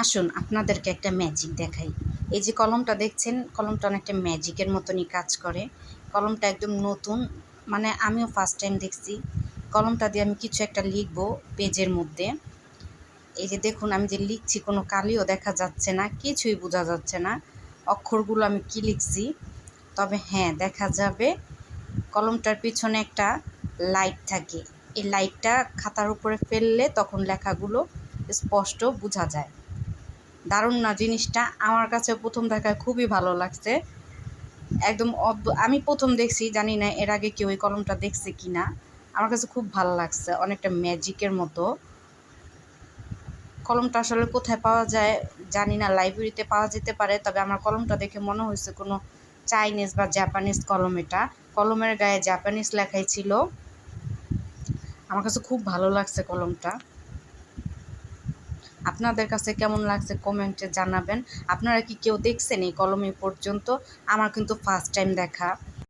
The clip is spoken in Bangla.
আসুন আপনাদেরকে একটা ম্যাজিক দেখাই। এই যে কলমটা দেখছেন, কলমটা অনেকটা ম্যাজিকের মতনই কাজ করে। কলমটা একদম নতুন, মানে আমিও ফার্স্ট টাইম দেখছি। কলমটা দিয়ে আমি কিছু একটা লিখব পেজের মধ্যে। এই যে দেখুন আমি যে লিখছি কোনো কালিও দেখা যাচ্ছে না, কিছুই বোঝা যাচ্ছে না অক্ষরগুলো আমি কি লিখছি। তবে হ্যাঁ, দেখা যাবে কলমটার পিছনে একটা লাইট থাকে। এই লাইটটা খাতার উপরে ফেললে তখন লেখাগুলো স্পষ্ট বোঝা যায়। দারুণ না জিনিসটা? আমার কাছে প্রথম দেখায় খুবই ভালো লাগছে। একদম আমি প্রথম দেখছি, জানি না এর আগে কেউ এই কলমটা দেখছে কি না। আমার কাছে খুব ভালো লাগছে, অনেকটা ম্যাজিকের মতো। কলমটা আসলে কোথায় পাওয়া যায় জানি না, লাইব্রেরিতে পাওয়া যেতে পারে। তবে আমার কলমটা দেখে মনে হয়েছে কোনো চাইনিজ বা জাপানিজ কলম। এটা কলমের গায়ে জাপানিজ লেখাই ছিল। আমার কাছে খুব ভালো লাগছে কলমটা। আপনাদের কাছে কেমন লাগছে কমেন্টে জানাবেন। আপনারা কি কেউ দেখছেন এই কলম এ পর্যন্ত? আমার কিন্তু ফার্স্ট টাইম দেখা।